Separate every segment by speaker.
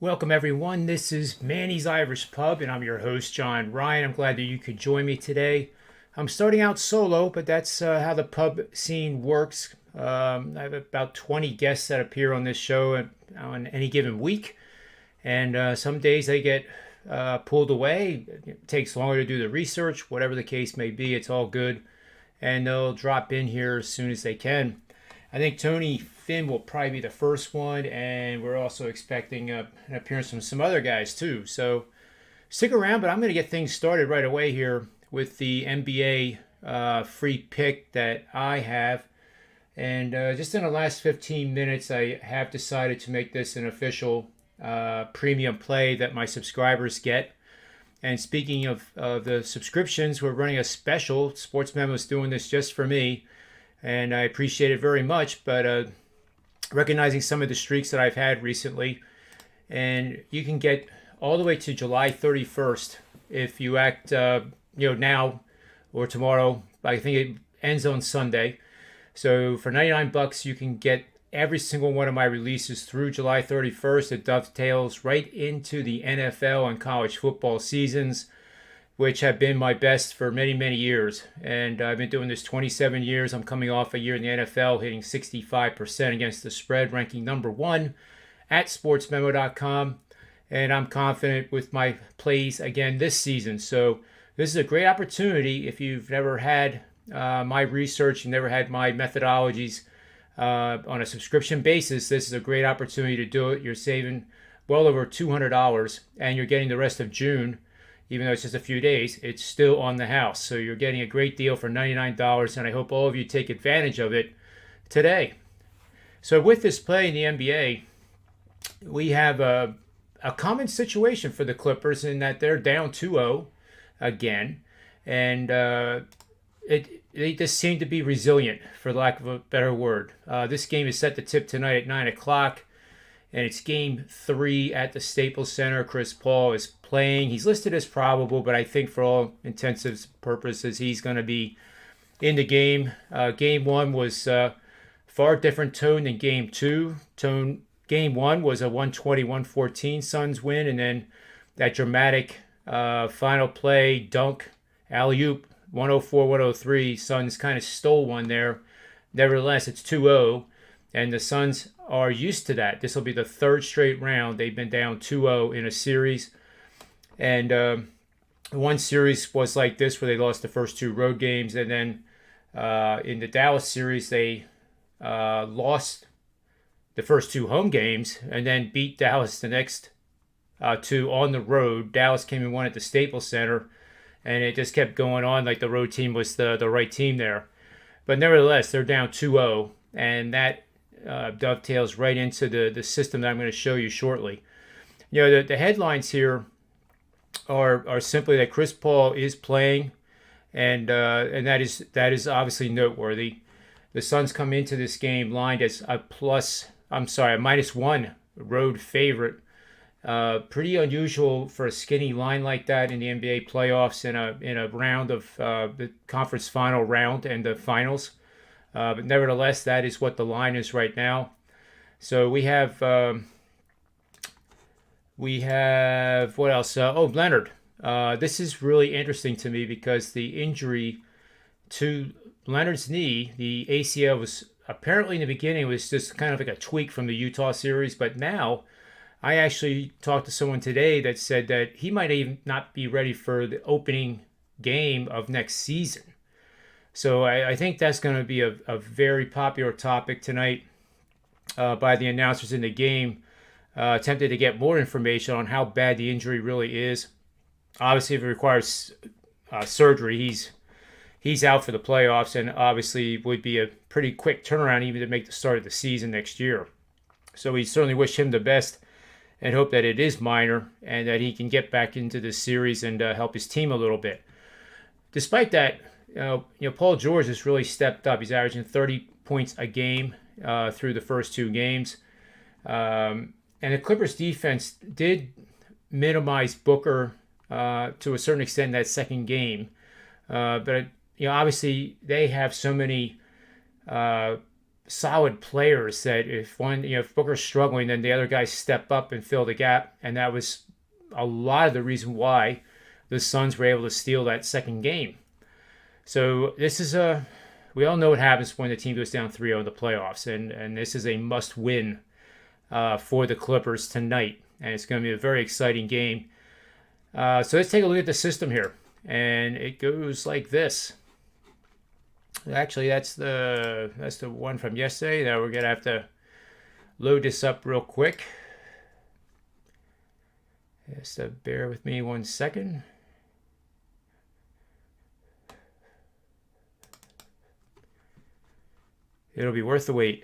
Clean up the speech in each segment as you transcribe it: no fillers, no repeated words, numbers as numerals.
Speaker 1: Welcome, everyone. This is Manny's Irish Pub, and I'm your host, John Ryan. I'm glad that you could join me today. I'm starting out solo, but that's how the pub scene works. I have about 20 guests that appear on this show on any given week, and some days they get pulled away. It takes longer to do the research, whatever the case may be, it's all good, and they'll drop in here as soon as they can. I think Tony Finn will probably be the first one, and we're also expecting an appearance from some other guys too. So stick around, but I'm going to get things started right away here with the NBA free pick that I have. And just in the last 15 minutes, I have decided to make this an official premium play that my subscribers get. And speaking of the subscriptions, we're running a special. Sports Memo is doing this just for me, and I appreciate it very much. But recognizing some of the streaks that I've had recently, and you can get all the way to July 31st if you act, now or tomorrow. I think it ends on Sunday. So for 99 bucks, you can get every single one of my releases through July 31st. It dovetails right into the NFL and college football seasons, which have been my best for many, many years. And I've been doing this 27 years. I'm coming off a year in the NFL, hitting 65% against the spread, ranking number one at sportsmemo.com. And I'm confident with my plays again this season. So this is a great opportunity if you've never had my research, you never had my methodologies on a subscription basis. This is a great opportunity to do it. You're saving well over $200, and you're getting the rest of June. Even though it's just a few days, it's still on the house. So you're getting a great deal for $99, and I hope all of you take advantage of it today. So with this play in the NBA, we have a common situation for the Clippers in that they're down 2-0 again. And they just seem to be resilient, for lack of a better word. This game is set to tip tonight at 9 o'clock. And it's game 3 at the Staples Center. Chris Paul is playing. He's listed as probable, but I think for all intensive purposes, he's going to be in the game. Game 1 was far different tone than game 2. Game 1 was a 120-114 Suns win, and then that dramatic final play, dunk, alley-oop, 104-103. Suns kind of stole one there. Nevertheless, it's 2-0. And the Suns are used to that. This will be the third straight round. They've been down 2-0 in a series. And one series was like this, where they lost the first 2 road games. And then in the Dallas series, they lost the first 2 home games and then beat Dallas the next 2 on the road. Dallas came and won at the Staples Center. And it just kept going on like the road team was the right team there. But nevertheless, they're down 2-0. And that dovetails right into the system that I'm going to show you shortly. You know, the headlines here are simply that Chris Paul is playing, and that is obviously noteworthy. The Suns come into this game lined as a -1 road favorite. Pretty unusual for a skinny line like that in the NBA playoffs in a round of the conference final round and the finals. But nevertheless, that is what the line is right now. So we have what else? Leonard. This is really interesting to me because the injury to Leonard's knee, the ACL, was apparently in the beginning was just kind of like a tweak from the Utah series, but now I actually talked to someone today that said that he might even not be ready for the opening game of next season. So I think that's going to be a very popular topic tonight by the announcers in the game, attempting to get more information on how bad the injury really is. Obviously, if it requires surgery, he's out for the playoffs, and obviously would be a pretty quick turnaround even to make the start of the season next year. So we certainly wish him the best and hope that it is minor and that he can get back into the series and help his team a little bit. Despite that, Paul George has really stepped up. He's averaging 30 points a game through the first 2 games. And the Clippers defense did minimize Booker to a certain extent in that second game. But obviously they have so many solid players that if Booker's struggling, then the other guys step up and fill the gap. And that was a lot of the reason why the Suns were able to steal that second game. So this is we all know what happens when the team goes down 3-0 in the playoffs. And this is a must-win for the Clippers tonight. And it's going to be a very exciting game. So let's take a look at the system here. And it goes like this. Actually, that's the one from yesterday. Now we're going to have to load this up real quick. Just bear with me 1 second. It'll be worth the wait.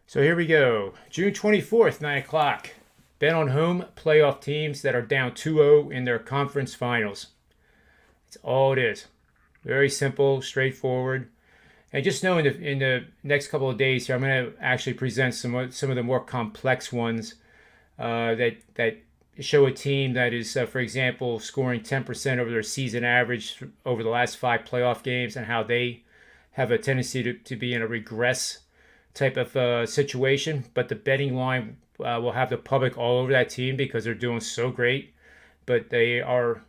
Speaker 1: So here we go. June 24th, 9 o'clock. Bet on home playoff teams that are down 2-0 in their conference finals. That's all it is. Very simple, straightforward. And just know in the next couple of days here, I'm going to actually present some of the more complex ones that show a team that is, for example, scoring 10% over their season average over the last 5 playoff games, and how they have a tendency to be in a regress type of situation. But the betting line will have the public all over that team because they're doing so great, but they are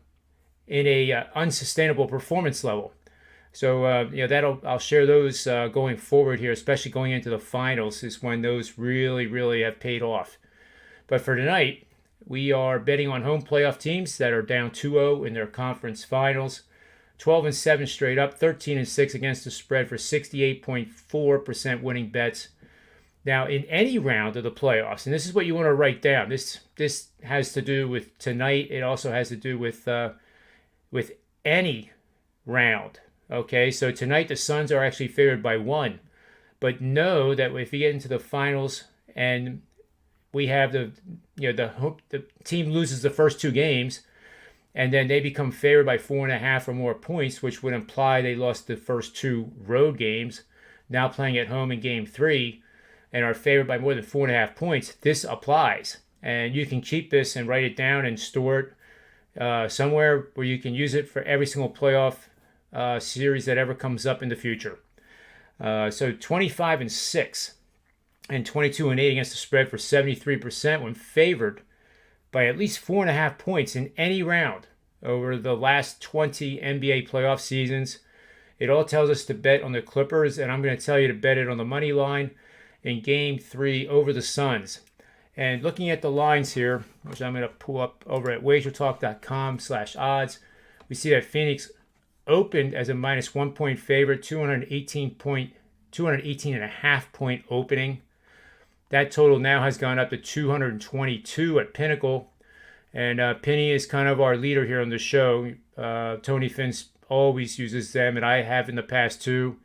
Speaker 1: in a unsustainable performance level. So I'll share those going forward here, especially going into the finals, is when those really have paid off. But for tonight, we are betting on home playoff teams that are down 2-0 in their conference finals. 12-7 straight up, 13-6 against the spread for 68.4% winning bets. Now, in any round of the playoffs, and this is what you want to write down. This has to do with tonight. It also has to do with any round. Okay, so tonight the Suns are actually favored by 1. But know that if you get into the finals and we have the team loses the first 2 games, and then they become favored by 4.5 or more points, which would imply they lost the first 2 road games, now playing at home in game 3, and are favored by more than 4.5 points, this applies. And you can keep this and write it down and store it somewhere where you can use it for every single playoff series that ever comes up in the future. So 25-6 and 22-8 against the spread for 73% when favored by at least 4.5 points in any round over the last 20 NBA playoff seasons. It all tells us to bet on the Clippers, and I'm going to tell you to bet it on the money line in Game 3 over the Suns. And looking at the lines here, which I'm going to pull up over at WagerTalk.com/odds, we see that Phoenix opened as a -1 point favorite, 218.5 point opening. That total now has gone up to 222 at Pinnacle. And Penny is kind of our leader here on the show. Tony Finns always uses them, and I have in the past too.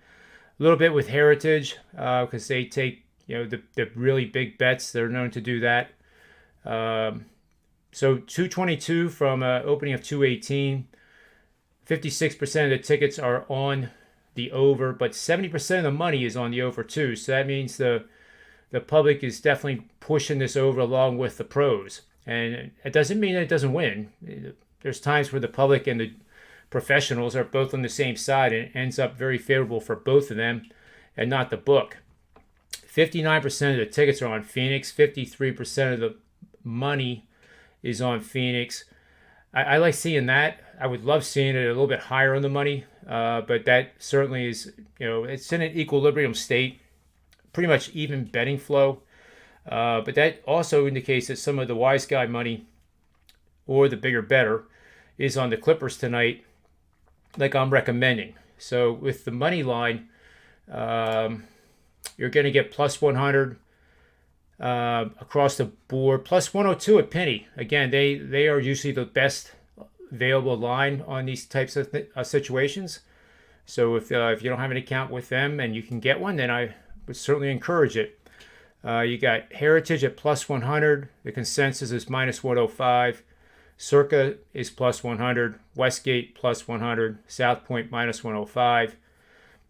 Speaker 1: A little bit with Heritage because they take the really big bets. They're known to do that. So 222 from opening of 218. 56% of the tickets are on the over, but 70% of the money is on the over too. So that means the public is definitely pushing this over along with the pros. And it doesn't mean that it doesn't win. There's times where the public and the professionals are both on the same side, and it ends up very favorable for both of them and not the book. 59% of the tickets are on Phoenix. 53% of the money is on Phoenix. I like seeing that. I would love seeing it a little bit higher on the money, but that certainly is, it's in an equilibrium state, pretty much even betting flow. But that also indicates that some of the wise guy money or the bigger better is on the Clippers tonight, like I'm recommending. So with the money line, you're going to get plus 100 across the board, plus 102 at Penny. Again, they are usually the best available line on these types of situations. So if you don't have an account with them and you can get one, then I would certainly encourage it. You got Heritage at plus 100. The consensus is minus 105. Circa is plus 100. Westgate plus 100. South Point minus 105.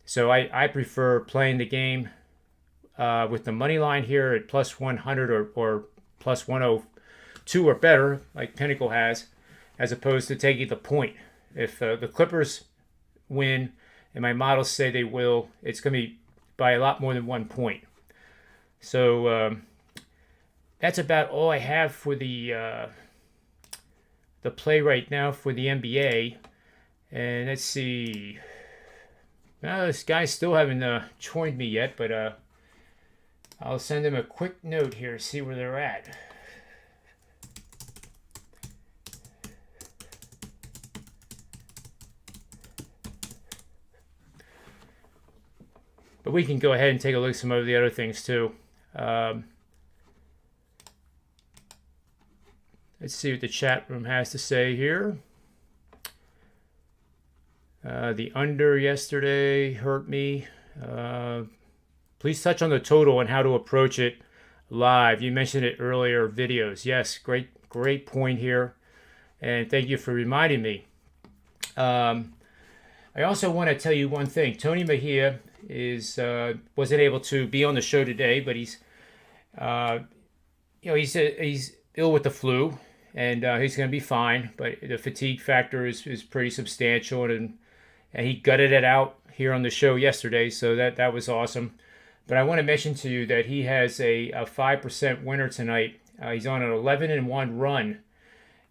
Speaker 1: So I prefer playing the game with the money line here at plus 100 or plus 102 or better, like Pinnacle has, as opposed to taking the point. If the Clippers win and my models say they will. It's going to be by a lot more than 1 point. So that's about all I have for the play right now for the NBA. And let's see. Well, this guy still haven't joined me yet, but I'll send him a quick note here, see where they're at. But we can go ahead and take a look at some of the other things too. Let's see what the chat room has to say here. The under yesterday hurt me. Please touch on the total and how to approach it live. You mentioned it earlier, videos. Yes, great point here. And thank you for reminding me. I also want to tell you one thing. Tony Mejia wasn't able to be on the show today, but he's ill with the flu, and he's going to be fine. But the fatigue factor is pretty substantial, and he gutted it out here on the show yesterday, so that was awesome. But I want to mention to you that he has a 5% winner tonight. He's on an 11-1 run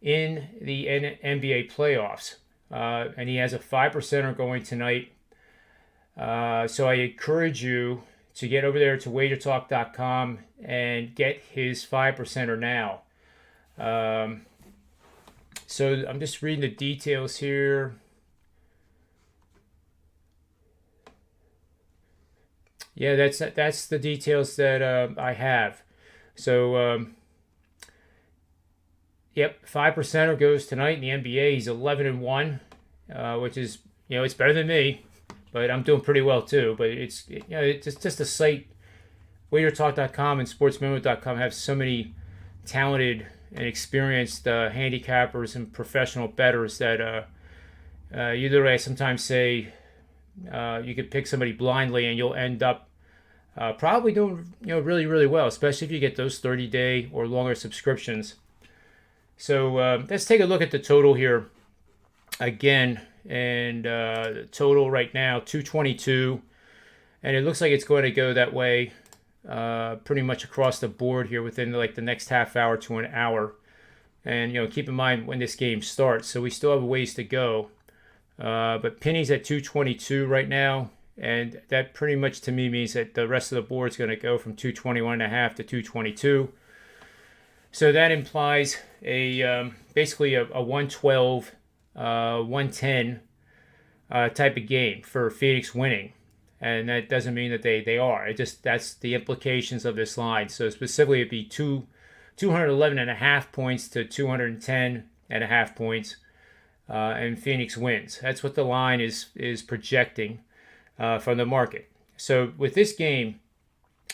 Speaker 1: in the NBA playoffs, and he has a 5%er going tonight. So I encourage you to get over there to WagerTalk.com and get his 5%er now. So I'm just reading the details here. Yeah, that's the details that I have. So, yep, 5%er goes tonight in the NBA. He's 11-1, which is, it's better than me, but I'm doing pretty well too. But it's just a site. WagerTalk.com and SportsMemo.com have so many talented and experienced handicappers and professional bettors that you literally, I sometimes say, you could pick somebody blindly and you'll end up probably doing really, really well, especially if you get those 30-day or longer subscriptions. So let's take a look at the total here again. And the total right now, 222. And it looks like it's going to go that way pretty much across the board here within the next half hour to an hour. And, keep in mind when this game starts. So we still have a ways to go. But Penny's at 222 right now. And that pretty much to me means that the rest of the board is going to go from 221.5 to 222. So that implies basically a 112, 110 type of game for Phoenix winning. And that doesn't mean that they are. That's the implications of this line. So specifically it'd be 211.5 points to 210.5 points. And Phoenix wins. That's what the line is projecting from the market. So with this game,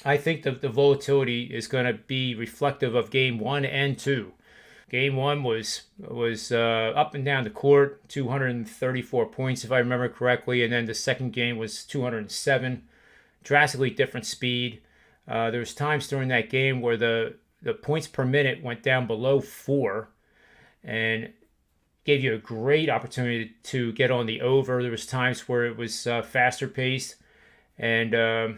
Speaker 1: I think the volatility is going to be reflective of game 1 and 2. Game 1 was up and down the court, 234 points if I remember correctly, and then the second game was 207, drastically different speed. There was times during that game where the points per minute went down below 4, and gave you a great opportunity to get on the over. There was times where it was faster paced, and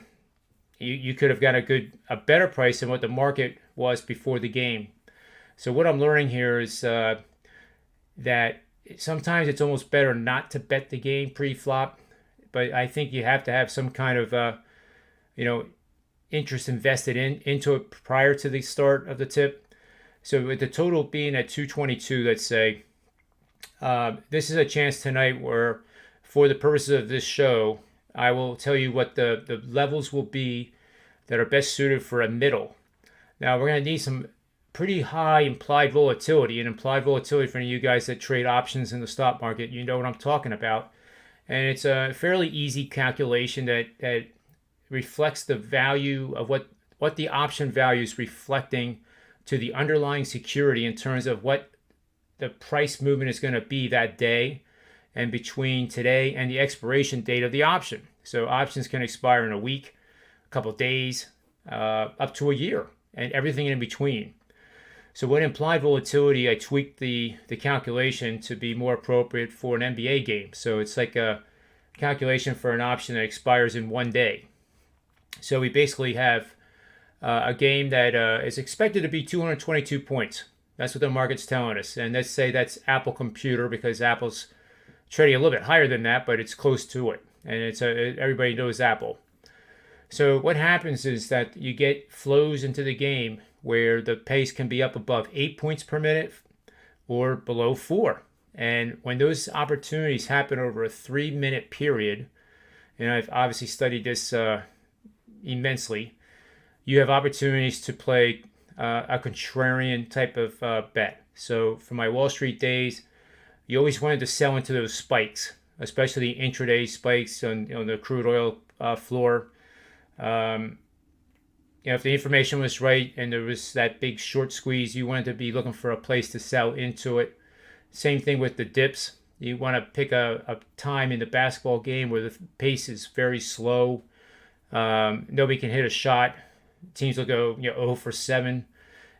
Speaker 1: you could have got a better price than what the market was before the game. So what I'm learning here is that sometimes it's almost better not to bet the game pre-flop, but I think you have to have some kind of interest invested into it prior to the start of the tip. So with the total being at 222, let's say, this is a chance tonight where, for the purposes of this show, I will tell you what the levels will be that are best suited for a middle. Now, we're going to need some pretty high implied volatility. And implied volatility, for any of you guys that trade options in the stock market, you know what I'm talking about. And it's a fairly easy calculation that reflects the value of what the option value is reflecting to the underlying security in terms of what the price movement is going to be that day and between today and the expiration date of the option. So options can expire in a week, a couple of days, up to a year, and everything in between. So with implied volatility, I tweaked the calculation to be more appropriate for an NBA game. So it's like calculation for an option that expires in 1 day. So we basically have a game that is expected to be 222 points. That's what the market's telling us. And let's say that's Apple Computer, because Apple's trading a little bit higher than that, but it's close to it. And everybody knows Apple. So what happens is that you get flows into the game where the pace can be up above 8 points per minute or below 4. And when those opportunities happen over a 3-minute period, and I've obviously studied this immensely, you have opportunities to play a contrarian type of bet. So for my Wall Street days, you always wanted to sell into those spikes, especially the intraday spikes on the crude oil floor. If the information was right and there was that big short squeeze, you wanted to be looking for a place to sell into it. Same thing with the dips. You want to pick a time in the basketball game where the pace is very slow. Nobody can hit a shot. Teams will go 0 for 7.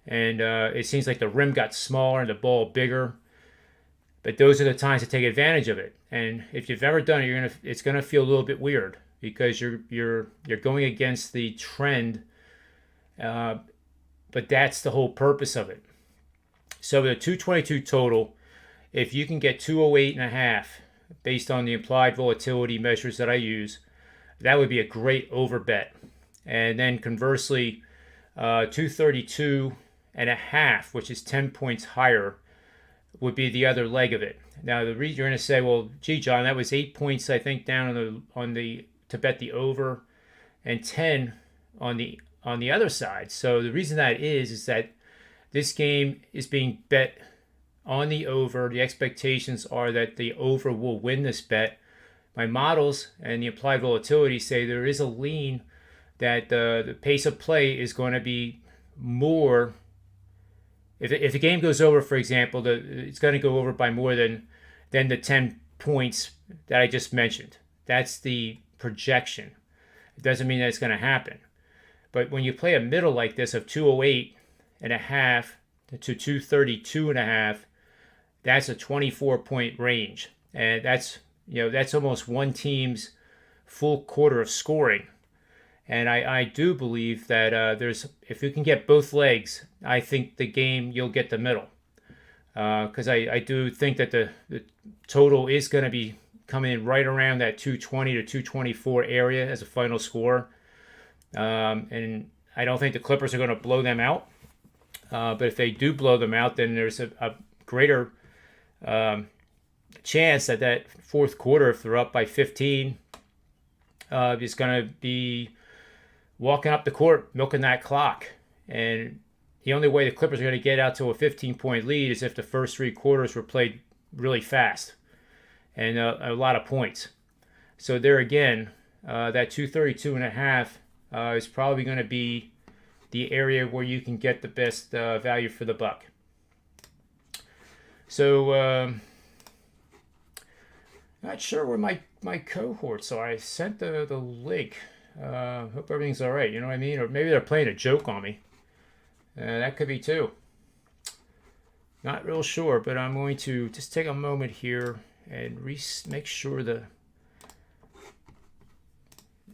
Speaker 1: And it seems like the rim got smaller and the ball bigger. But those are the times to take advantage of it. And if you've ever done it, it's gonna feel a little bit weird because you're going against the trend. But that's the whole purpose of it. So the 222 total, if you can get 208.5 based on the implied volatility measures that I use, that would be a great over bet. And then conversely, 232.5, which is 10 points higher, would be the other leg of it. Now the reason you're going to say, well, gee, John, that was 8 points I think down on the to bet the over, and 10 on the other side. So the reason that is that this game is being bet on the over. The expectations are that the over will win this bet. My models and the applied volatility say there is a lean that the pace of play is going to be more. If the game goes over, for example, it's going to go over by more than the 10 points that I just mentioned. That's the projection. It doesn't mean that it's going to happen. But when you play a middle like this of 208.5 to 232.5, that's a 24-point range. And that's almost one team's full quarter of scoring. And I do believe that if you can get both legs, I think the game you'll get the middle. Because I do think that the total is going to be coming in right around that 220 to 224 area as a final score. And I don't think the Clippers are going to blow them out. But if they do blow them out, then there's a greater chance that fourth quarter, if they're up by 15, is going to be walking up the court, milking that clock. And the only way the Clippers are going to get out to a 15-point lead is if the first 3 quarters were played really fast and a lot of points. So there again, that 232.5 is probably going to be the area where you can get the best value for the buck. So not sure where my cohorts are. I sent the link. Hope everything's all right. You know what I mean? Or maybe they're playing a joke on me. That could be too. Not real sure, but I'm going to just take a moment here and make sure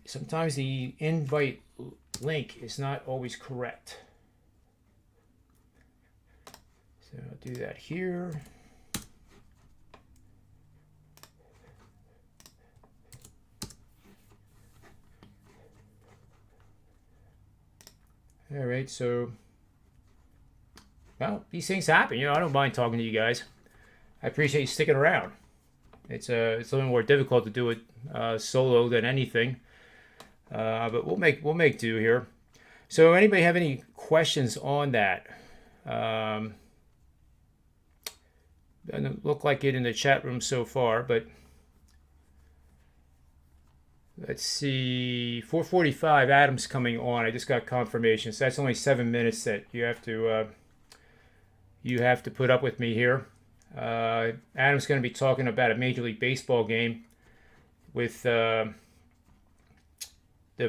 Speaker 1: sometimes the invite link is not always correct. So I'll do that here. All right, so, well, these things happen. I don't mind talking to you guys. I appreciate you sticking around. It's a little more difficult to do it solo than anything, but we'll make do here. So, anybody have any questions on that? Doesn't look like it in the chat room so far, but let's see. 4:45. Adam's coming on. I just got confirmation, so that's only 7 minutes that you have to put up with me here. Adam's going to be talking about a Major League Baseball game with the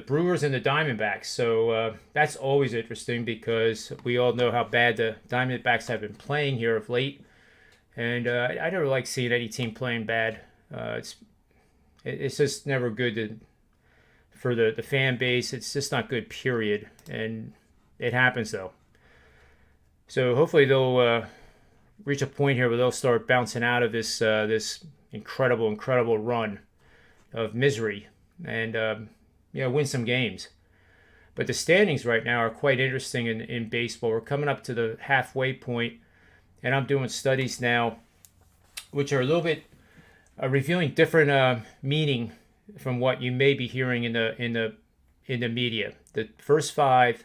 Speaker 1: Brewers and the Diamondbacks. So that's always interesting because we all know how bad the Diamondbacks have been playing here of late. And I never like seeing any team playing bad. It's It's just never good for the fan base. It's just not good, period. And it happens though. So hopefully they'll reach a point here where they'll start bouncing out of this incredible run of misery and win some games. But the standings right now are quite interesting in baseball. We're coming up to the halfway point, and I'm doing studies now, which are a little bit revealing different meaning from what you may be hearing in the media. The first five,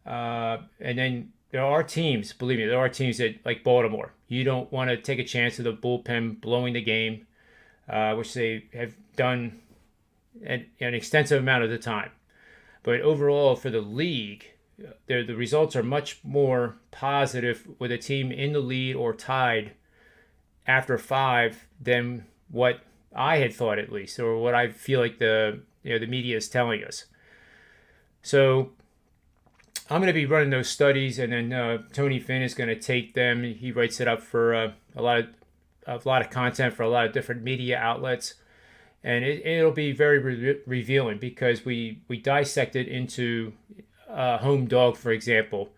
Speaker 1: and then there are teams. Believe me, there are teams that like Baltimore. You don't want to take a chance of the bullpen blowing the game, which they have done an extensive amount of the time. But overall, for the league, the results are much more positive with a team in the lead or tied after five than what I had thought, at least, or what I feel like the media is telling us. So I'm going to be running those studies, and then Tony Finn is going to take them. He writes it up for a lot of content for a lot of different media outlets. And it'll be very revealing because we dissect it into home dog, for example,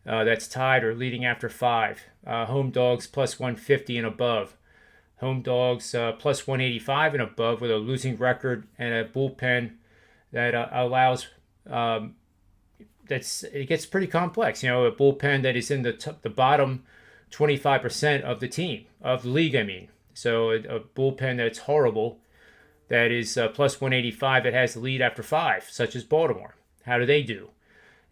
Speaker 1: that's tied or leading after five. Home dogs plus 150 and above. Home dogs plus 185 and above with a losing record and a bullpen that allows it gets pretty complex. A bullpen that is in the bottom 25% of the team, of the league, I mean. So a bullpen that's horrible, that is plus 185 that has the lead after five, such as Baltimore. How do they do?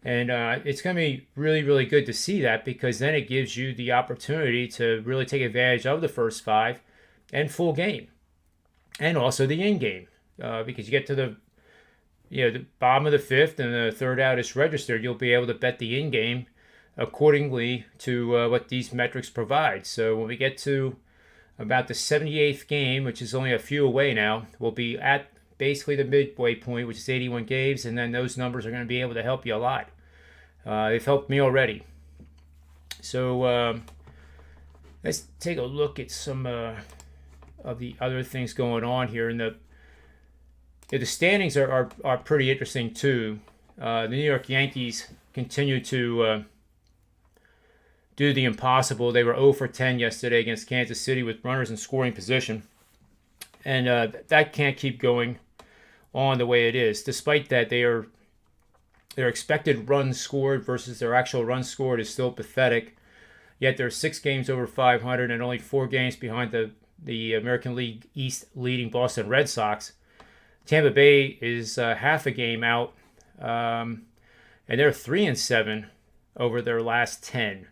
Speaker 1: And it's going to be really good to see that, because then it gives you the opportunity to really take advantage of the first five and full game, and also the in game, because you get to the bottom of the fifth and the third out is registered, you'll be able to bet the in game accordingly to what these metrics provide. So when we get to about the 78th game, which is only a few away now, we'll be at basically the midway point, which is 81 games, and then those numbers are going to be able to help you a lot. They've helped me already. So let's take a look at some of the other things going on here. And the standings are pretty interesting too. The New York Yankees continue to do the impossible. They were 0 for 10 yesterday against Kansas City with runners in scoring position. And that can't keep going on the way it is. Despite that, their expected runs scored versus their actual runs scored is still pathetic. Yet they're 6 games over 500 and only 4 games behind the American League East leading Boston Red Sox. Tampa Bay is half a game out, and they're 3-7 over their last 10.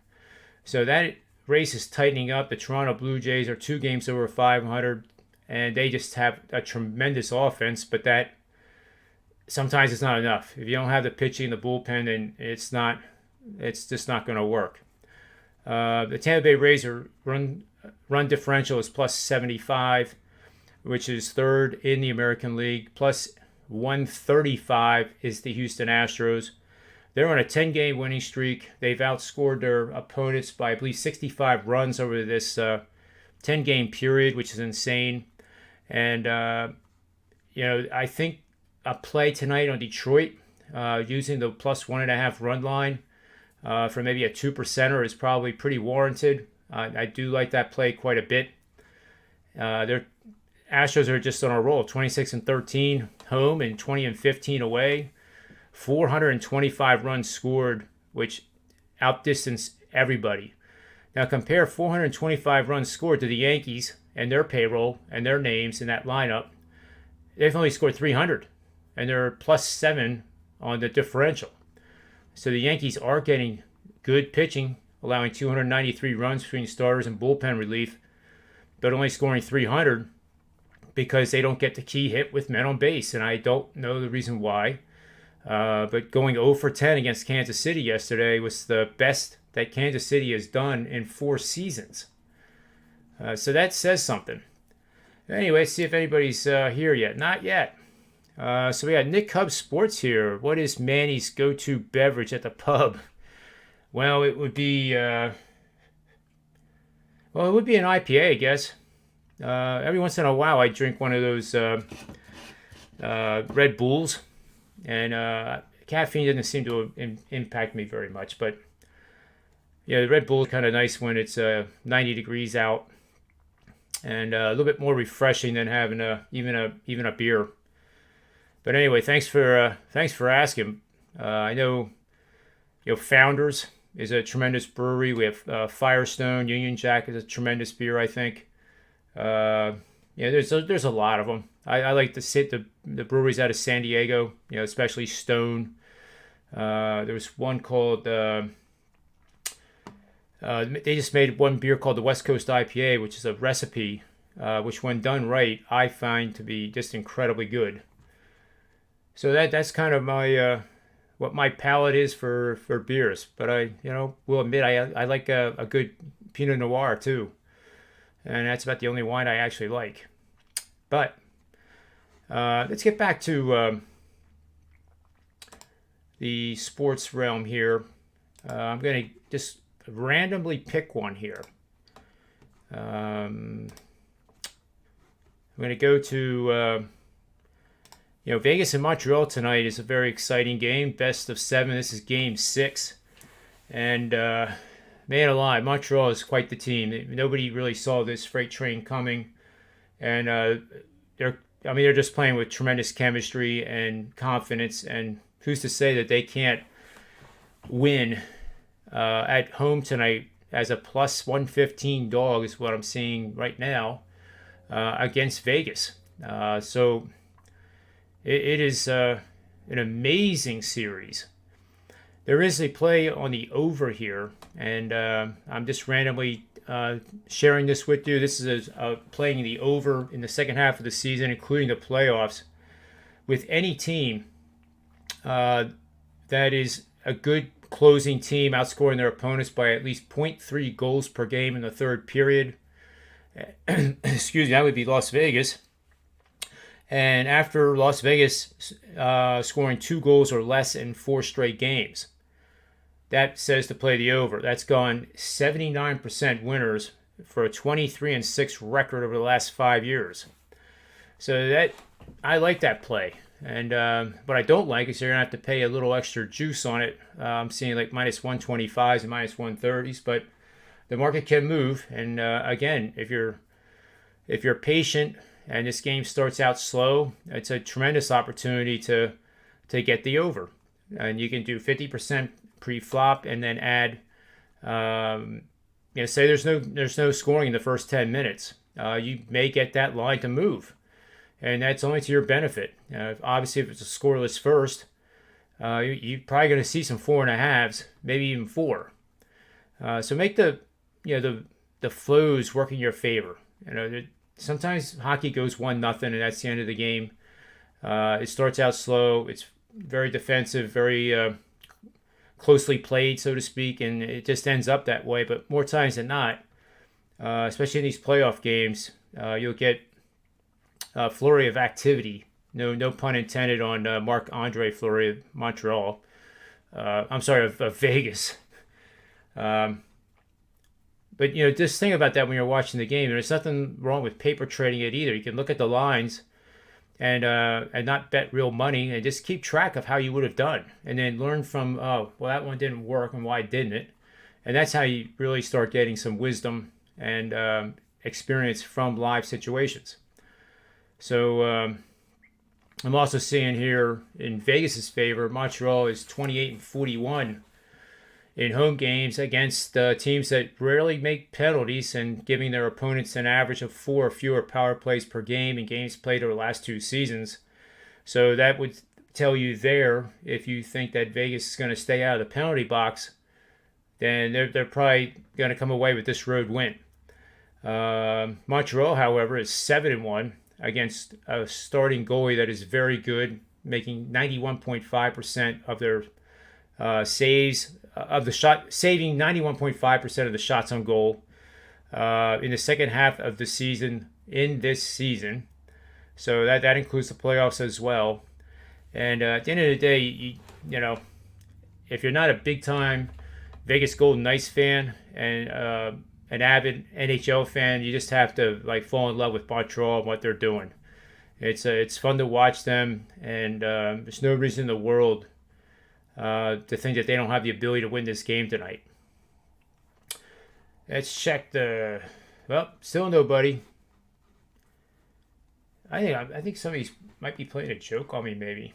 Speaker 1: So that race is tightening up. The Toronto Blue Jays are 2 games over 500, and they just have a tremendous offense, but that sometimes it's not enough. If you don't have the pitching, the bullpen, then it's just not going to work. The Tampa Bay Rays are run differential is plus 75, which is third in the American League. Plus 135 is the Houston Astros. They're on a 10-game winning streak. They've outscored their opponents by, I believe, 65 runs over this 10-game period, which is insane. And, I think a play tonight on Detroit using the plus 1.5 run line for maybe a 2%er is probably pretty warranted. I do like that play quite a bit. Their Astros are just on a roll, 26-13 home and 20-15 away. 425 runs scored, which outdistanced everybody. Now compare 425 runs scored to the Yankees and their payroll and their names in that lineup. They've only scored 300, and they're plus 7 on the differential. So the Yankees are getting good pitching, allowing 293 runs between starters and bullpen relief, but only scoring 300 because they don't get the key hit with men on base, and I don't know the reason why. But going 0 for 10 against Kansas City yesterday was the best that Kansas City has done in 4 seasons. So that says something. Anyway, see if anybody's here yet. Not yet. So we got Nick Cub Sports here. What is Manny's go-to beverage at the pub? Well, it would be an IPA, I guess. Every once in a while, I drink one of those Red Bulls, and caffeine doesn't seem to impact me very much. But yeah, the Red Bull is kind of nice when it's 90 degrees out, and a little bit more refreshing than having even a beer. But anyway, thanks for asking. I know Founders is a tremendous brewery. We have Firestone, Union Jack is a tremendous beer, I think. There's a lot of them. I like to sit the breweries out of San Diego, especially Stone. There was one called they just made one beer called the West Coast IPA, which is a recipe, which when done right, I find to be just incredibly good. So that's kind of my what my palate is for beers. But I will admit I like a good Pinot Noir too, and that's about the only wine I actually like. But let's get back to the sports realm here. I'm going to just randomly pick one here. I'm going to go to Vegas and Montreal tonight is a very exciting game. Best of 7. This is game 6. And man alive, Montreal is quite the team. Nobody really saw this freight train coming. And they're just playing with tremendous chemistry and confidence. And who's to say that they can't win at home tonight as a plus 115 dog is what I'm seeing right now against Vegas. So it is an amazing series. There is a play on the over here, and I'm just randomly sharing this with you. This is playing the over in the second half of the season, including the playoffs, with any team that is a good closing team, outscoring their opponents by at least 0.3 goals per game in the third period. Excuse me, that would be Las Vegas. And after Las Vegas scoring 2 goals or less in 4 straight games, that says to play the over. That's gone 79% winners for a 23-6 record over the last 5 years. So that I like that play. And what I don't like is you're going to have to pay a little extra juice on it. I'm seeing like minus 125s and minus 130s, but the market can move. And again, if you're patient and this game starts out slow, it's a tremendous opportunity to get the over. And you can do 50% pre-flop and then add, say there's no scoring in the first 10 minutes. You may get that line to move. And that's only to your benefit. Obviously, if it's a scoreless first, you're probably going to see some 4.5s, maybe even 4. So make the flows work in your favor. Sometimes hockey goes 1-0, and that's the end of the game. It starts out slow. It's very defensive, very closely played, so to speak, and it just ends up that way. But more times than not, especially in these playoff games, you'll get flurry of activity. No pun intended on Marc-Andre Fleury of Montreal. I'm sorry, of Vegas. But just think about that when you're watching the game. There's nothing wrong with paper trading it either. You can look at the lines and not bet real money and just keep track of how you would have done, and then learn from that one didn't work and why didn't it, and that's how you really start getting some wisdom and experience from live situations. So I'm also seeing here in Vegas's favor, Montreal is 28-41 in home games against teams that rarely make penalties and giving their opponents an average of 4 or fewer power plays per game in games played over the last 2 seasons. So that would tell you there, if you think that Vegas is going to stay out of the penalty box, then they're probably going to come away with this road win. Montreal, however, is 7-1 against a starting goalie that is very good, making 91.5% of their saves of the shot, saving 91.5% of the shots on goal in the second half of the season in this season. So that includes the playoffs as well. And at the end of the day, if you're not a big time Vegas Golden Knights fan and an avid NHL fan, you just have to like fall in love with Montreal and what they're doing. It's fun to watch them, and there's no reason in the world to think that they don't have the ability to win this game tonight. Let's check the. Well, still nobody. I think somebody might be playing a joke on me, maybe.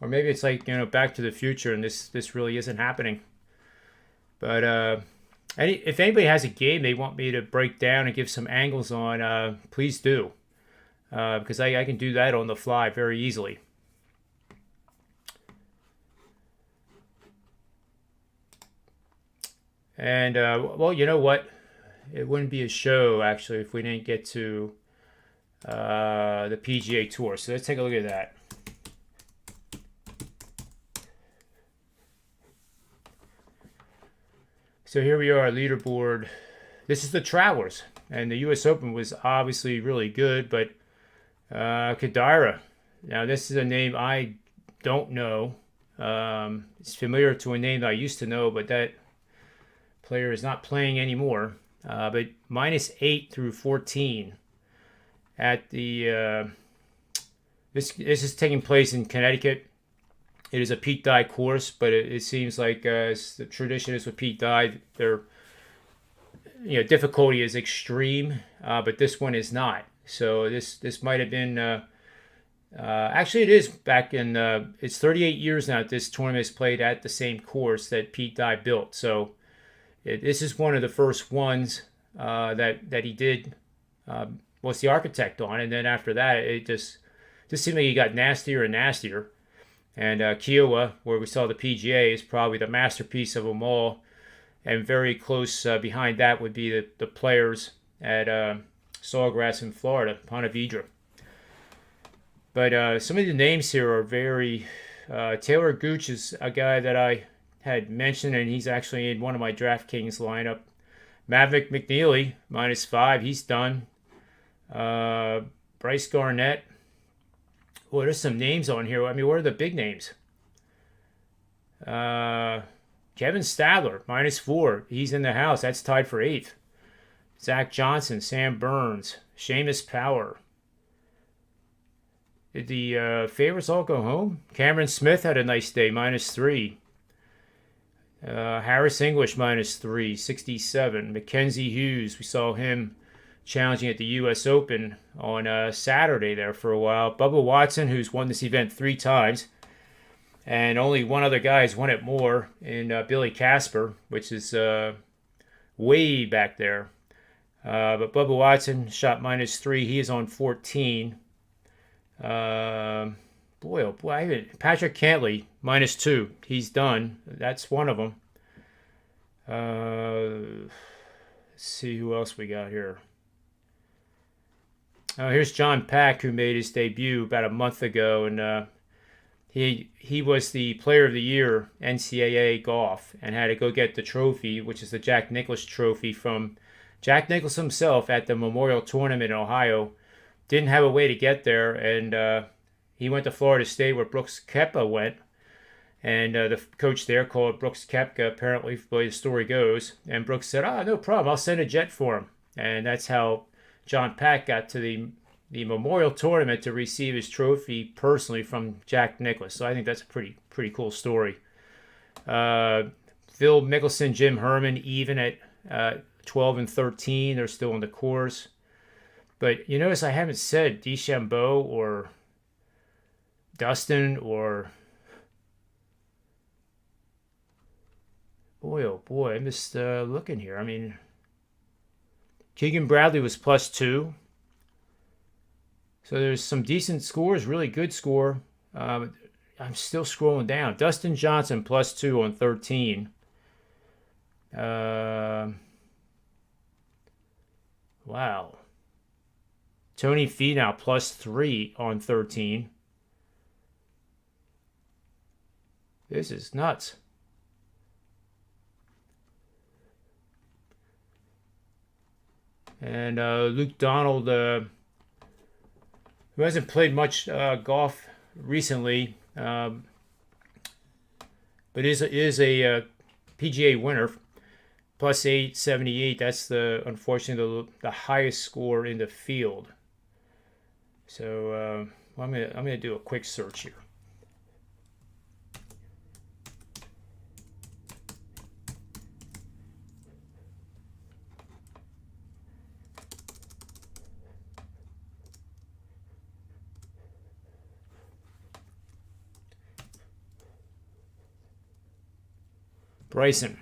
Speaker 1: Or maybe it's like, Back to the Future, and this really isn't happening. But if anybody has a game they want me to break down and give some angles on, please do. Because I can do that on the fly very easily. And, well, you know what? It wouldn't be a show, actually, if we didn't get to the PGA Tour. So let's take a look at that. So here we are, leaderboard. This is the Travelers. And the U.S. Open was obviously really good, but QandA. Now, this is a name I don't know. It's familiar to a name that I used to know, but that player is not playing anymore. But -8 through 14 at the this is taking place in Connecticut. It is a Pete Dye course, but it seems like the tradition is with Pete Dye, their difficulty is extreme, but this one is not. So this might have been actually it is back in it's 38 years now that this tournament is played at the same course that Pete Dye built. So this is one of the first ones that he did was the architect on, and then after that it just seemed like he got nastier and nastier. And Kiowa, where we saw the PGA, is probably the masterpiece of them all. And very close behind that would be the Players at Sawgrass in Florida, Ponte Vedra. But some of the names here are very... Taylor Gooch is a guy that I had mentioned, and he's actually in one of my DraftKings lineup. Maverick McNeely, -5, he's done. Bryce Garnett. Well, there's some names on here. I mean, what are the big names? Kevin Stadler, -4. He's in the house. That's tied for 8th. Zach Johnson, Sam Burns, Seamus Power. Did the favorites all go home? Cameron Smith had a nice day, -3. Harris English, -3, 67. Mackenzie Hughes, we saw him challenging at the U.S. Open on Saturday there for a while. Bubba Watson, who's won this event 3 times. And only one other guy has won it more in Billy Casper, which is way back there. But Bubba Watson shot -3. He is on 14. Boy, oh boy. Patrick Cantley, -2. He's done. That's one of them. Let's see who else we got here. Here's John Pack, who made his debut about a month ago, and he was the Player of the Year NCAA golf and had to go get the trophy, which is the Jack Nicklaus Trophy from Jack Nicklaus himself at the Memorial Tournament in Ohio. Didn't have a way to get there, and he went to Florida State where Brooks Koepka went, and the coach there called Brooks Koepka, apparently, the way the story goes, and Brooks said, no problem, I'll send a jet for him. And that's how John Pack got to the Memorial Tournament to receive his trophy personally from Jack Nicklaus. So I think that's a pretty cool story. Phil Mickelson, Jim Herman, even at 12 and 13. They're still on the course. But you notice I haven't said DeChambeau or Dustin or... Boy, oh boy, I'm just looking here. I mean... Keegan Bradley was +2. So there's some decent scores, really good score. I'm still scrolling down. Dustin Johnson +2 on 13. Wow. Tony Finau +3 on 13. This is nuts. And Luke Donald, who hasn't played much golf recently, but is a PGA winner. plus 878. That's unfortunately the highest score in the field. So I'm gonna do a quick search here. Bryson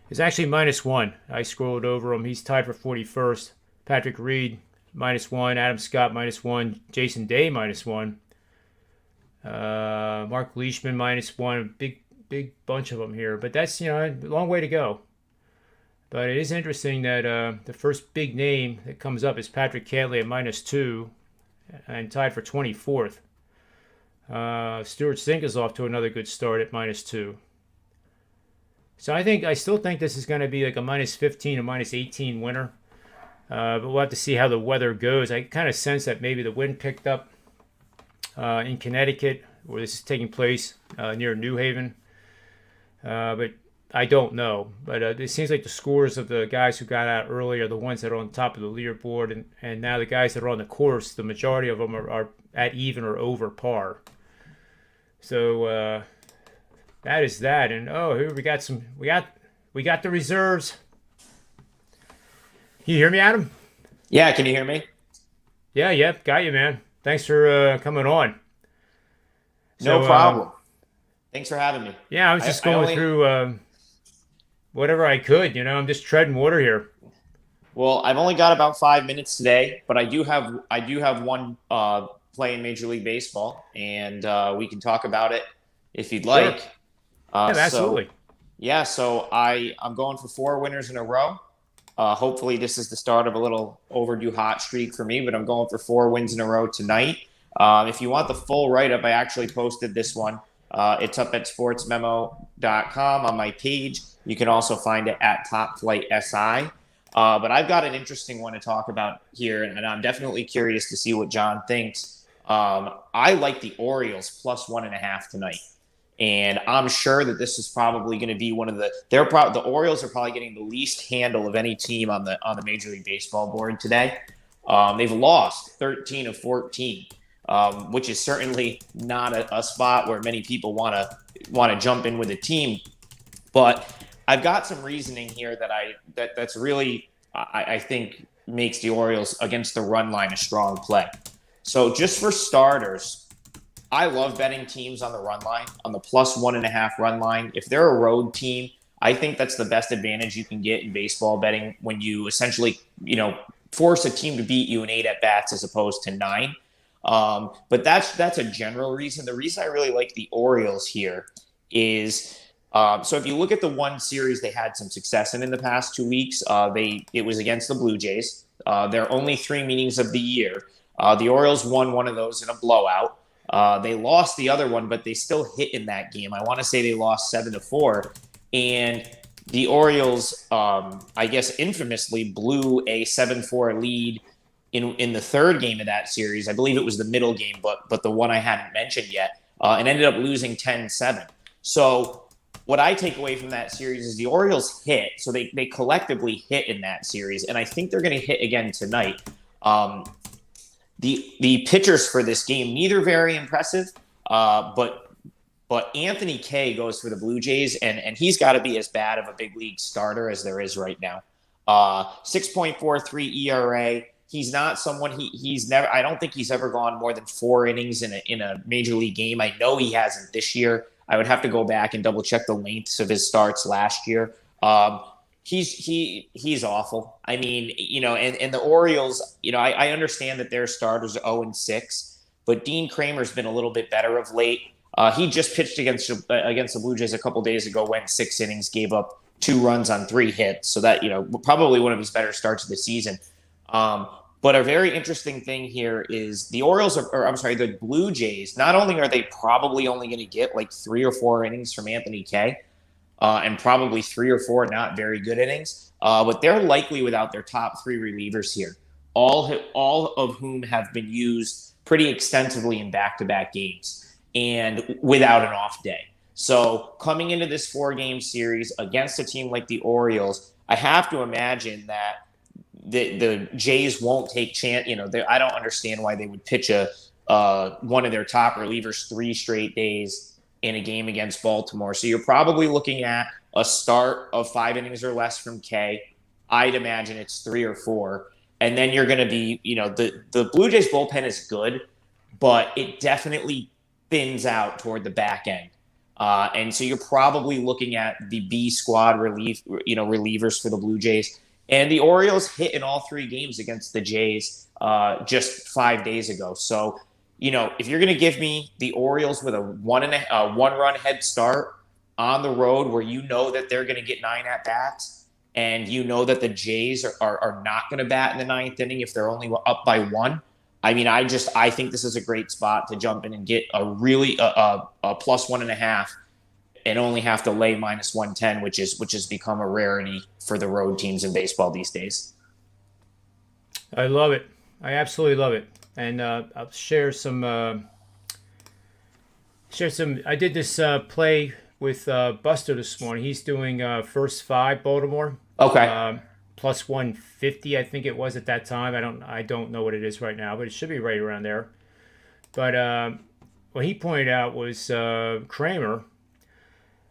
Speaker 1: is actually -1. I scrolled over him. He's tied for 41st. Patrick Reed -1. Adam Scott -1. Jason Day -1. Mark Leishman -1. Big bunch of them here. But that's a long way to go. But it is interesting that the first big name that comes up is Patrick Cantlay at -2 and tied for 24th. Stuart Sink is off to another good start at -2. So I still think this is going to be like a -15 or -18 winner. But we'll have to see how the weather goes. I kind of sense that maybe the wind picked up in Connecticut, where this is taking place near New Haven. But I don't know. But it seems like the scores of the guys who got out early are the ones that are on top of the leaderboard. And now the guys that are on the course, the majority of them are at even or over par. So that is that. And here we got the reserves. Can you hear me, Adam?
Speaker 2: Yeah, can you hear me?
Speaker 1: Yeah, got you, man. Thanks for coming on.
Speaker 2: No problem. Thanks for having me.
Speaker 1: Yeah, I was just going through whatever I could. I'm just treading water here.
Speaker 2: Well, I've only got about 5 minutes today, but I do have one play in Major League Baseball, and we can talk about it if you'd like.
Speaker 1: Sure. Yeah, absolutely.
Speaker 2: So I'm going for 4 winners in a row. Hopefully this is the start of a little overdue hot streak for me, but I'm going for 4 wins in a row tonight. If you want the full write-up, I actually posted this one. It's up at sportsmemo.com on my page. You can also find it at Top Flight SI. But I've got an interesting one to talk about here, and I'm definitely curious to see what John thinks. I like the Orioles plus 1.5 tonight. And I'm sure that this is probably going to be one of the Orioles are probably getting the least handle of any team on the Major League Baseball board today. They've lost 13 of 14, which is certainly not a spot where many people want to jump in with a team. But I've got some reasoning here that's really I think makes the Orioles against the run line a strong play. So just for starters, I love betting teams on the run line, on the plus 1.5 run line. If they're a road team, I think that's the best advantage you can get in baseball betting when you essentially, force a team to beat you in 8 at-bats as opposed to 9. But that's a general reason. The reason I really like the Orioles here is, so if you look at the one series they had some success in the past 2 weeks, it was against the Blue Jays. Their only 3 meetings of the year. The Orioles won one of those in a blowout. They lost the other one, but they still hit in that game. I want to say they lost 7-4. And the Orioles, I guess, infamously blew a 7-4 lead in the third game of that series. I believe it was the middle game, but the one I hadn't mentioned yet, and ended up losing 10-7. So what I take away from that series is the Orioles hit. So they collectively hit in that series, and I think they're going to hit again tonight. The pitchers for this game, neither very impressive, but Anthony Kay goes for the Blue Jays, and he's got to be as bad of a big league starter as there is right now. 6.43 ERA. He's not someone he's never. I don't think he's ever gone more than 4 innings in a major league game. I know he hasn't this year. I would have to go back and double check the lengths of his starts last year. He's awful. I mean, and the Orioles, I understand that their starters are 0-6, but Dean Kramer's been a little bit better of late. He just pitched against the Blue Jays a couple days ago, went 6 innings, gave up 2 runs on 3 hits. So that, probably one of his better starts of the season. But a very interesting thing here is the the Blue Jays, not only are they probably only going to get like 3 or 4 innings from Anthony Kay, and probably 3 or 4 not very good innings, but they're likely without their top 3 relievers here, all of whom have been used pretty extensively in back-to-back games and without an off day. So coming into this 4-game series against a team like the Orioles, I have to imagine that the Jays won't take chance. I don't understand why they would pitch one of their top relievers 3 straight days in a game against Baltimore. So you're probably looking at a start of 5 innings or less from K. I'd imagine it's 3 or 4. And then you're going to be, the Blue Jays bullpen is good, but it definitely thins out toward the back end. And so you're probably looking at the B squad relievers for the Blue Jays. And the Orioles hit in all 3 games against the Jays just 5 days ago. So, if you're going to give me the Orioles with a 1-run head start on the road where that they're going to get 9 at-bats, and that the Jays are not going to bat in the 9th inning if they're only up by 1, I think this is a great spot to jump in and get a really a plus 1.5 and only have to lay minus 110, which has become a rarity for the road teams in baseball these days.
Speaker 1: I love it. I absolutely love it. And I'll share some. I did this play with Buster this morning. He's doing first 5 Baltimore.
Speaker 2: Okay.
Speaker 1: Plus 150, I think it was at that time. I don't know what it is right now, but it should be right around there. But what he pointed out was Kramer.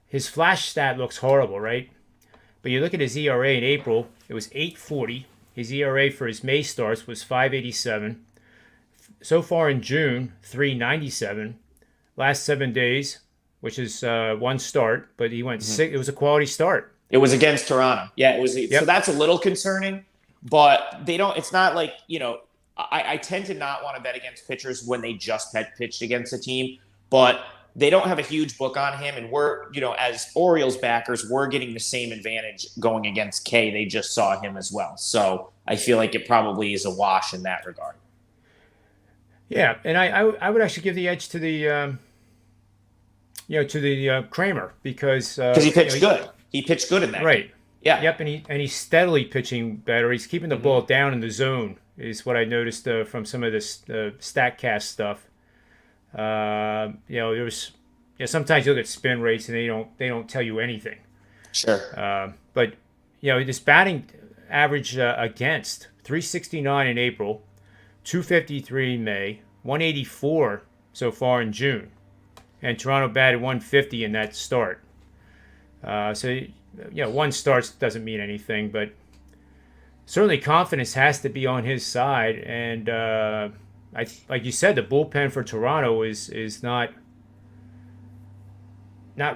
Speaker 1: His flash stat looks horrible, right? But you look at his ERA in April, it was 8.40. His ERA for his May starts was 5.87. So far in June, 3.97. Last 7 days, which is 1 start, but he went 6. It was a quality start.
Speaker 2: It was against Toronto. Yeah, it was.
Speaker 1: Yep.
Speaker 2: So that's a little concerning, but they don't. It's not like I tend to not want to bet against pitchers when they just had pitched against a team, but they don't have a huge book on him, and we're, as Orioles backers, we're getting the same advantage going against K. They just saw him as well, so I feel like it probably is a wash in that regard.
Speaker 1: Yeah, and I would actually give the edge to the Kramer because
Speaker 2: he pitched good. He pitched good in that
Speaker 1: right.
Speaker 2: game. Yeah.
Speaker 1: Yep, and he's steadily pitching better. He's keeping the ball down in the zone is what I noticed from some of this StatCast stuff. There was sometimes you look at spin rates and they don't tell you anything.
Speaker 2: Sure.
Speaker 1: But this batting average against 369 in April, 253 in May, 184 so far in June, and Toronto batted 150 in that start. So 1 start doesn't mean anything, but certainly confidence has to be on his side. And like you said, the bullpen for Toronto is not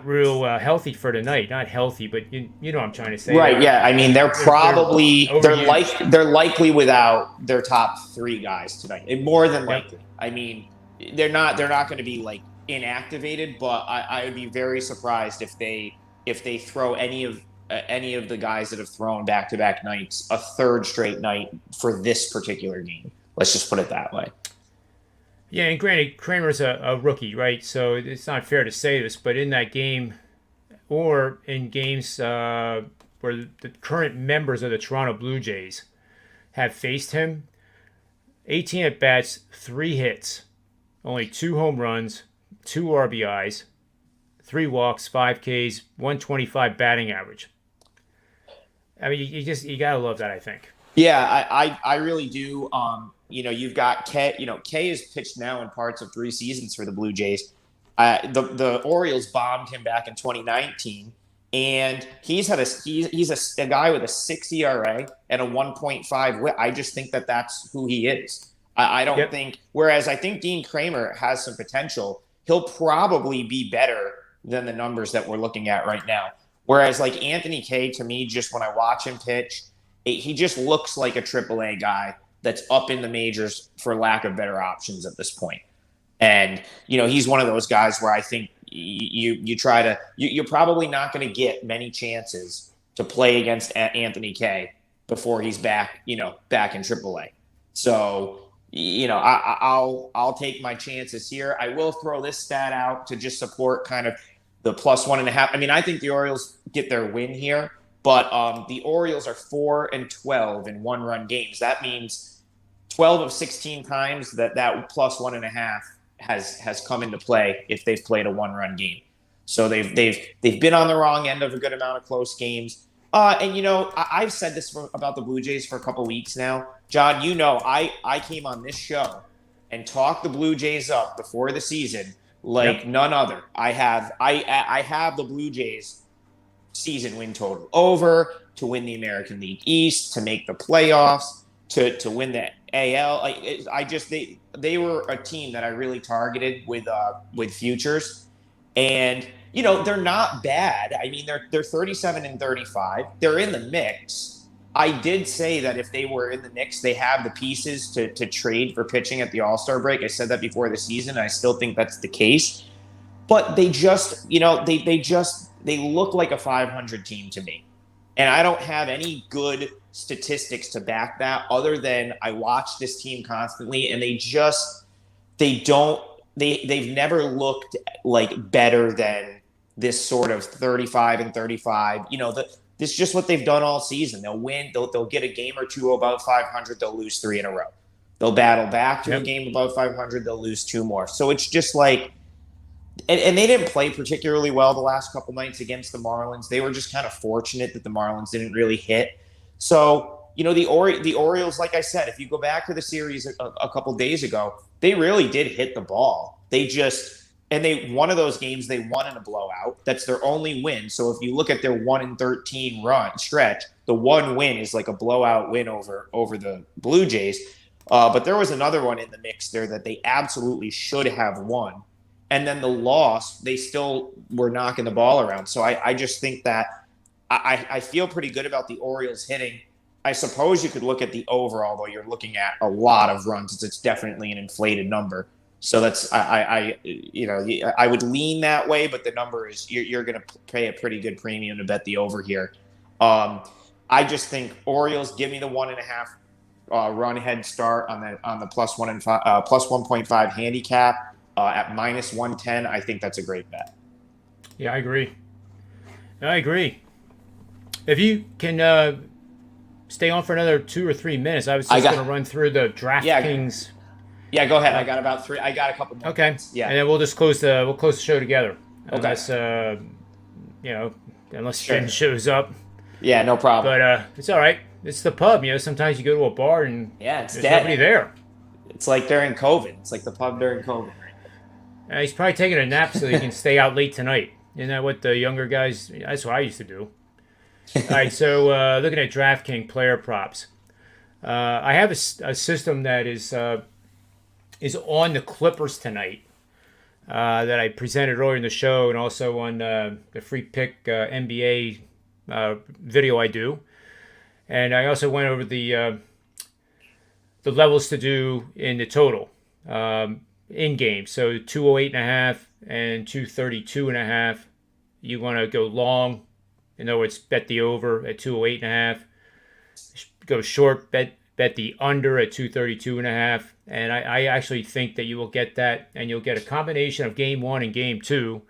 Speaker 1: real healthy for tonight. Not healthy, but you know what I'm trying to say.
Speaker 2: Right? Yeah. They're likely without their top 3 guys tonight. More than likely. Yep. They're not going to be like inactivated, but I would be very surprised if they throw any of the guys that have thrown back-to-back nights a 3rd straight night for this particular game. Let's just put it that way.
Speaker 1: Yeah, and granted, Kramer's a rookie, right? So it's not fair to say this, but in that game, or in games where the current members of the Toronto Blue Jays have faced him, 18 at-bats, 3 hits, only 2 home runs, 2 RBIs, 3 walks, 5 Ks, 125 batting average. You gotta love that, I think.
Speaker 2: Yeah, I really do. You've got K. K is pitched now in parts of 3 seasons for the Blue Jays. The Orioles bombed him back in 2019, and he's a guy with a 6 ERA and a 1.5 WHIP. I just think that's who he is. I don't think. Whereas I think Dean Kramer has some potential. He'll probably be better than the numbers that we're looking at right now. Whereas like Anthony K, to me, just when I watch him pitch, he just looks like a AAA guy that's up in the majors for lack of better options at this point. And, he's one of those guys where I think you're probably not going to get many chances to play against Anthony K before he's back in AAA. So, I'll take my chances here. I will throw this stat out to just support kind of the plus 1.5. I think the Orioles get their win here, but the Orioles are 4-12 in 1-run games. That means 12 of 16 times that plus 1.5 has come into play if they've played a 1-run game. So they've been on the wrong end of a good amount of close games. And I've said this about the Blue Jays for a couple weeks now, John. I came on this show and talked the Blue Jays up before the season like
Speaker 1: Yep.
Speaker 2: none other. I have the Blue Jays season win total over, to win the American League East, to make the playoffs, to win the AL. They were a team that I really targeted with futures, and they're not bad. I mean, they're 37-35. They're in the mix. I did say that if they were in the mix, they have the pieces to trade for pitching at the All-Star break. I said that before the season, and I still think that's the case. But they just, they look like a 500 team to me. And I don't have any good statistics to back that, other than I watch this team constantly, and they've never looked like better than this sort of 35-35. This is just what they've done all season. They'll win. They'll get a game or two above 500. They'll lose 3 in a row. They'll battle back to a game above 500. They'll lose 2 more. So it's just like, and they didn't play particularly well the last couple nights against the Marlins. They were just kind of fortunate that the Marlins didn't really hit. So, the Orioles, like I said, if you go back to the series a couple days ago, they really did hit the ball. One of those games they won in a blowout. That's their only win. So if you look at their 1-13 run stretch, the one win is like a blowout win over the Blue Jays. But there was another one in the mix there that they absolutely should have won. And then the loss, they still were knocking the ball around. So I just think that I feel pretty good about the Orioles hitting. I suppose you could look at the over, although you're looking at a lot of runs. It's definitely an inflated number. So that's I would lean that way, but the number is you're going to pay a pretty good premium to bet the over here. I just think Orioles give me the 1.5 run head start on the plus 1.5 handicap. At -110, I think that's a great bet.
Speaker 1: Yeah, I agree. If you can stay on for another 2 or 3 minutes, I was just going to run through the DraftKings.
Speaker 2: Yeah, go ahead. I got about 3. I got a couple more.
Speaker 1: Okay.
Speaker 2: Minutes. Yeah,
Speaker 1: and then we'll just close the show together.
Speaker 2: Okay.
Speaker 1: Unless Jen shows up.
Speaker 2: Yeah, no problem.
Speaker 1: But it's all right. It's the pub. Sometimes you go to a bar and
Speaker 2: there's
Speaker 1: nobody there.
Speaker 2: It's like during COVID. It's like the pub during COVID.
Speaker 1: He's probably taking a nap so he can stay out late tonight. Isn't that what the younger guys? That's what I used to do. All right, so looking at DraftKings player props, I have a system that is on the Clippers tonight that I presented earlier in the show, and also on the free pick NBA video I do, and I also went over the levels to do in the total. In game, so 208.5 and 232.5. You want to go long, in other words, bet the over at 208.5. Go short, bet the under at 232.5. And I actually think that you will get that, and you'll get a combination of game 1 and game 2,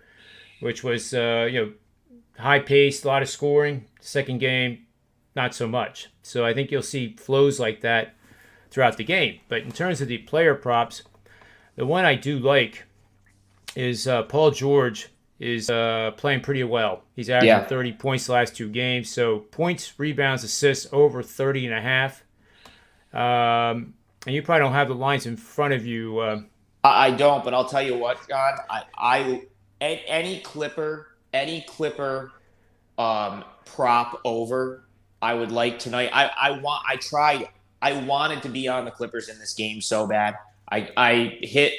Speaker 1: which was high paced, a lot of scoring. Second game, not so much. So I think you'll see flows like that throughout the game. But in terms of the player props, the one I do like is Paul George is playing pretty well. He's averaging 30 points the last 2 games. So points, rebounds, assists over 30.5. And you probably don't have the lines in front of you.
Speaker 2: I don't, but I'll tell you what, John. Any Clipper prop over, I would like tonight. I wanted to be on the Clippers in this game so bad. I hit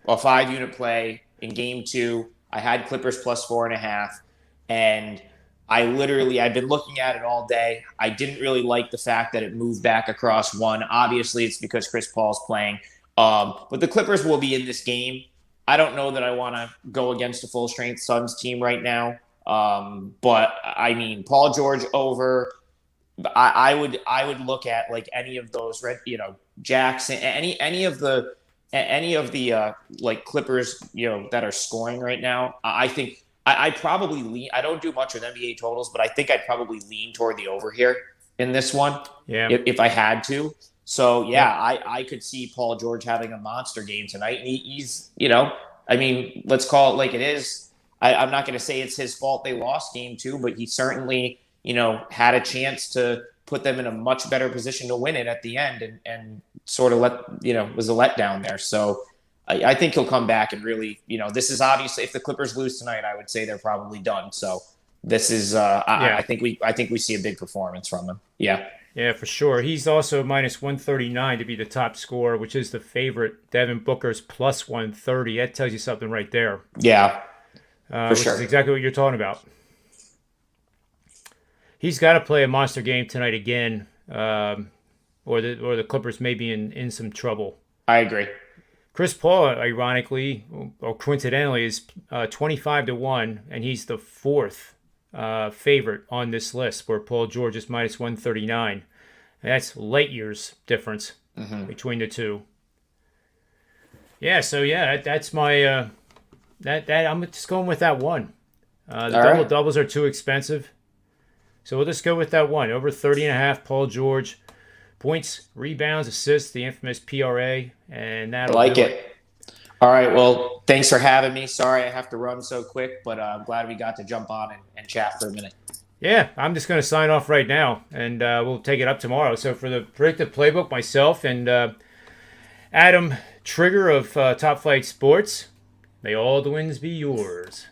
Speaker 2: a 5-unit play in game 2. I had Clippers plus 4.5, and I've been looking at it all day. I didn't really like the fact that it moved back across 1. Obviously, it's because Chris Paul's playing. But the Clippers will be in this game. I don't know that I want to go against a full-strength Suns team right now. But I mean, Paul George over. I would look at like any of those Jackson, any of the like Clippers, that are scoring right now. I think I probably lean. I don't do much with NBA totals, but I think I'd probably lean toward the over here in this one.
Speaker 1: Yeah.
Speaker 2: If I had to. So I could see Paul George having a monster game tonight. And he's, let's call it like it is. I'm not going to say it's his fault they lost game 2, but he certainly, had a chance to put them in a much better position to win it at the end, and sort of was a letdown there. So I think he'll come back and really, this is obviously, if the Clippers lose tonight, I would say they're probably done. So this is, I think we see a big performance from him. Yeah.
Speaker 1: Yeah, for sure. He's also minus 139 to be the top scorer, which is the favorite. Devin Booker's plus 130. That tells you something right there.
Speaker 2: Yeah,
Speaker 1: for sure. Which is exactly what you're talking about. He's got to play a monster game tonight again, or the Clippers may be in some trouble.
Speaker 2: I agree.
Speaker 1: Chris Paul, ironically or coincidentally, is 25-1, and he's the fourth favorite on this list, where Paul George is minus 139. And that's light years difference between the two. Yeah, so that's my that I'm just going with that one. The double doubles are too expensive, so we'll just go with that one. Over 30.5, Paul George. Points, rebounds, assists, the infamous PRA, and that'll
Speaker 2: like
Speaker 1: do
Speaker 2: it. All right, well, thanks for having me. Sorry I have to run so quick, but I'm glad we got to jump on and chat for a minute.
Speaker 1: Yeah, I'm just going to sign off right now, and we'll take it up tomorrow. So for the Predictive Playbook, myself and Adam Trigger of Top Flight Sports, may all the wins be yours.